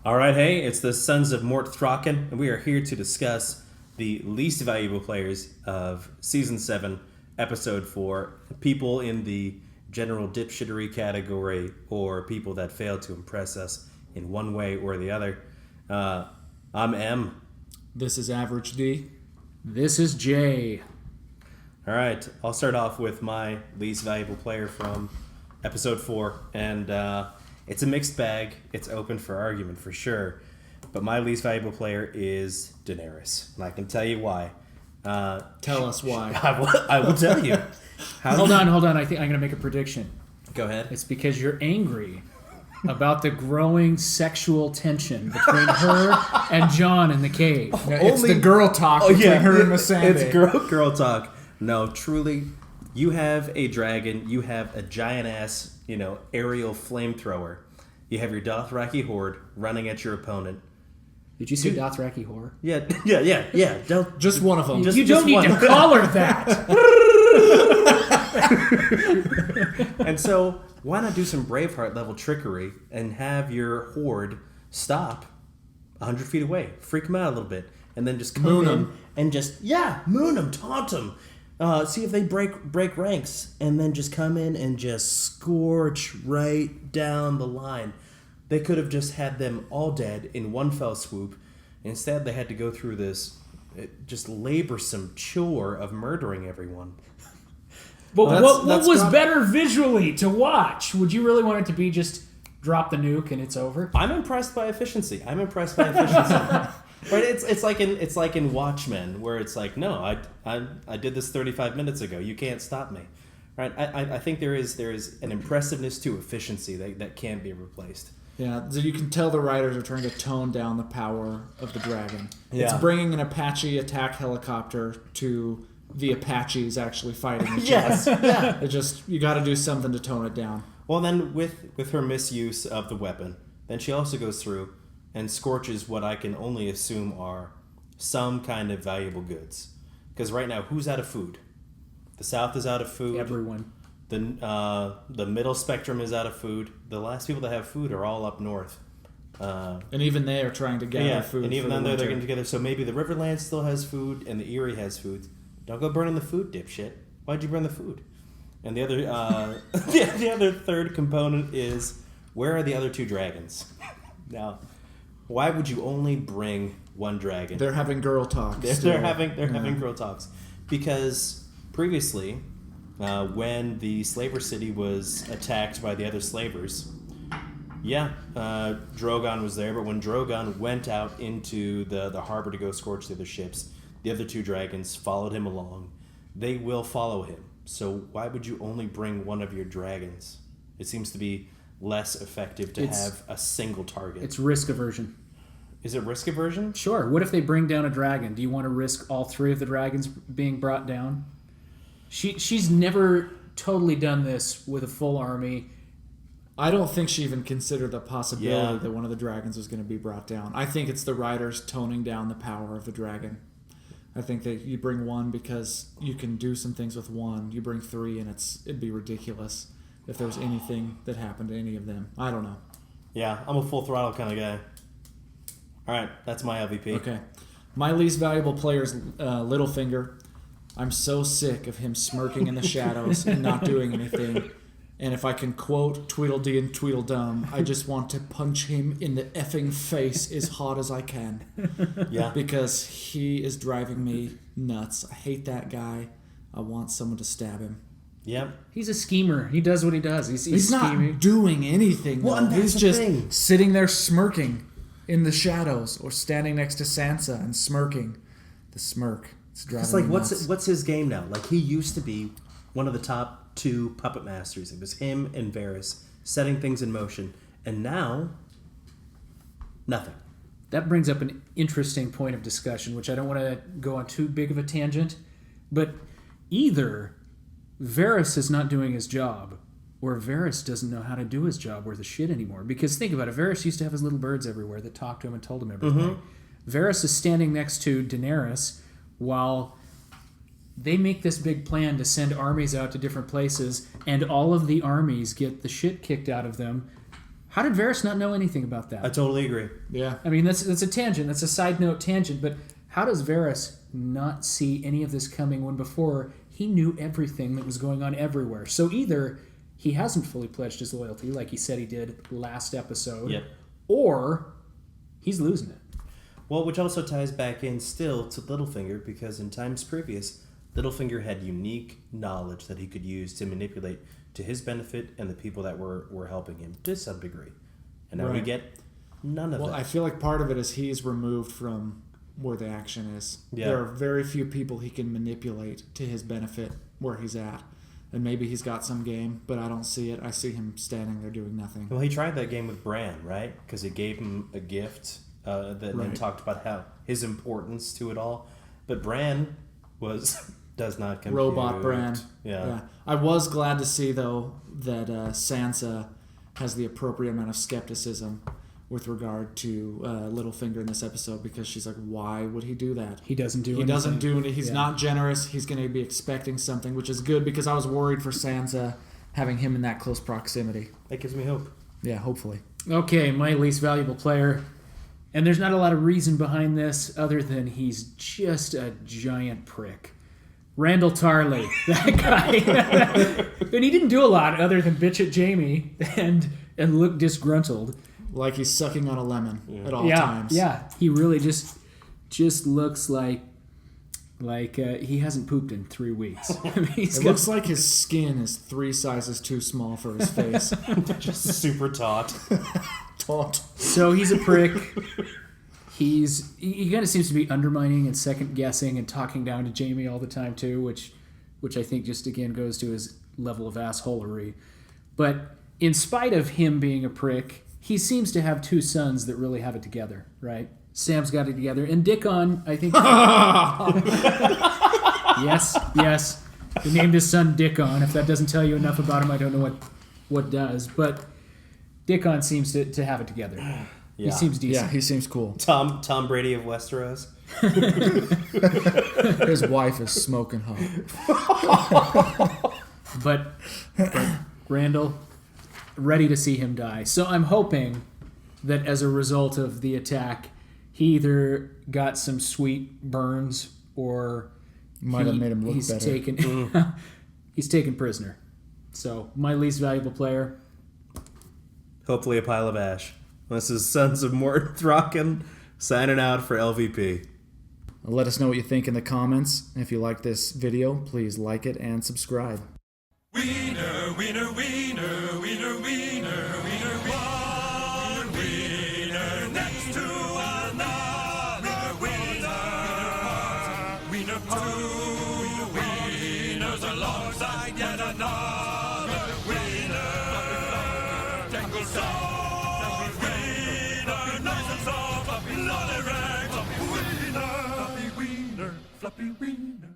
All right, hey, it's the Sons of Mort Throcken, and we are here to discuss the least valuable players of Season 7, Episode 4, people in the general dipshittery category or people that failed to impress us in one way or the other. I'm M. This is Average D. This is J. All right, I'll start off with my least valuable player from Episode 4, and it's a mixed bag. It's open for argument for sure. But my least valuable player is Daenerys. And I can tell you why. Tell us why. I will tell you. Hold on. I think I'm going to make a prediction. Go ahead. It's because you're angry about the growing sexual tension between her and Jon in the cave. It's the girl talk between her and Missandei. It's girl talk. No, truly, you have a dragon. You have a giant-ass, aerial flamethrower. You have your Dothraki horde running at your opponent. Did you say Dothraki whore? Yeah. Just one of them. You don't need to call her that. And so, why not do some Braveheart level trickery and have your horde stop 100 feet away, freak them out a little bit, and then just come in and just moon them, taunt them, see if they break ranks, and then just come in and just scorch right down the line. They could have just had them all dead in one fell swoop. Instead, they had to go through this just laborsome chore of murdering everyone. But what was better visually to watch? Would you really want it to be just drop the nuke and it's over? I'm impressed by efficiency. Right? It's like in Watchmen, where it's like, no, I did this 35 minutes ago. You can't stop me. Right? I think there is an impressiveness to efficiency that can't be replaced. Yeah, so you can tell the writers are trying to tone down the power of the dragon. Yeah. It's bringing an Apache attack helicopter to the Apaches actually fighting each other. Yeah. It just, you got to do something to tone it down. Well, then with her misuse of the weapon, then she also goes through and scorches what I can only assume are some kind of valuable goods. Because right now, who's out of food? The South is out of food. Everyone. The middle spectrum is out of food. The last people that have food are all up north. And even they are trying to gather food. And even then they're getting together. So maybe the Riverland still has food and the Erie has food. Don't go burning the food, dipshit. Why'd you burn the food? And the other the other third component is, where are the other two dragons? Now, why would you only bring one dragon? They're having girl talks. They're having girl talks. Because previously, when the slaver city was attacked by the other slavers, Drogon was there, but when Drogon went out into the harbor to go scorch the other ships, the other two dragons followed him along. They will follow him. So why would you only bring one of your dragons? It seems to be less effective to have a single target. It's risk aversion. Is it risk aversion? Sure. What if they bring down a dragon? Do you want to risk all three of the dragons being brought down? She's never totally done this with a full army. I don't think she even considered the possibility that one of the dragons was going to be brought down. I think it's the writers toning down the power of the dragon. I think that you bring one because you can do some things with one. You bring three and it'd be ridiculous if there was anything that happened to any of them. I don't know. Yeah, I'm a full throttle kind of guy. All right, that's my LVP. Okay. My least valuable player is Littlefinger. I'm so sick of him smirking in the shadows and not doing anything. And if I can quote Tweedledee and Tweedledum, I just want to punch him in the effing face as hard as I can. Yeah. Because he is driving me nuts. I hate that guy. I want someone to stab him. Yep. He's a schemer. He does what he does. He's scheming. Not doing anything. Well, and he's that's just the thing. sitting there smirking in the shadows or standing next to Sansa and smirking. The smirk. It's driving me nuts. What's his game now? Like, he used to be one of the top two puppet masters. It was him and Varys setting things in motion, and now nothing. That brings up an interesting point of discussion, which I don't want to go on too big of a tangent, but either Varys is not doing his job, or Varys doesn't know how to do his job worth a shit anymore. Because think about it, Varys used to have his little birds everywhere that talked to him and told him everything. Varys is standing next to Daenerys while they make this big plan to send armies out to different places, and all of the armies get the shit kicked out of them How did Varys not know anything about that? I totally agree. Yeah. I mean, that's a tangent. That's a side note tangent. But how does Varys not see any of this coming when before he knew everything that was going on everywhere? So either he hasn't fully pledged his loyalty, like he said he did last episode, Yep. or he's losing it. Well, which also ties back in still to Littlefinger, because in times previous, Littlefinger had unique knowledge that he could use to manipulate to his benefit and the people that were helping him to some degree. And now we Right. get none of Well, that. I feel like part of it is he's removed from where the action is. Yeah. There are very few people he can manipulate to his benefit where he's at. And maybe he's got some game, but I don't see it. I see him standing there doing nothing. Well, he tried that game with Bran, right? Because it gave him a gift that Right. and talked about how his importance to it all. But Bran does not compute. Robot Bran. Yeah. I was glad to see, though, that Sansa has the appropriate amount of skepticism with regard to Littlefinger in this episode, because she's like, why would he do that? He doesn't do He anything. doesn't do it. He's Yeah. not generous. He's going to be expecting something, which is good, because I was worried for Sansa having him in that close proximity. That gives me hope. Yeah, hopefully. Okay, my least valuable player. And there's not a lot of reason behind this other than he's just a giant prick. Randyl Tarly, that guy. And he didn't do a lot other than bitch at Jaime and look disgruntled. Like he's sucking on a lemon at all Yeah, times. yeah. He really just looks like he hasn't pooped in 3 weeks. I mean, It looks like his skin is 3 sizes too small for his face. Just super taut. Taut. So he's a prick. He kind of seems to be undermining and second guessing and talking down to Jaime all the time too, which I think just again goes to his level of assholery. But in spite of him being a prick, he seems to have 2 sons that really have it together, right? Sam's got it together, and Dickon, I think. yes. He named his son Dickon. If that doesn't tell you enough about him, I don't know what does. But Dickon seems to have it together. Yeah. He seems decent. Yeah, he seems cool. Tom Brady of Westeros. His wife is smoking hot. But Randall, ready to see him die. So I'm hoping that as a result of the attack, he either got some sweet burns or Might have made him look he's better. taken he's taken prisoner. So my least valuable player. Hopefully a pile of ash. This is Sons of Mort Throcken signing out for LVP. Let us know what you think in the comments. If you like this video, please like it and subscribe. Wiener, wiener, wiener, wiener, wiener, wiener, one wiener next to another wiener, two wieners alongside yet another wiener. Tangle soft, wiener, nice and soft, fluffy lolly rags, fluffy wiener, fluffy wiener, fluffy wiener.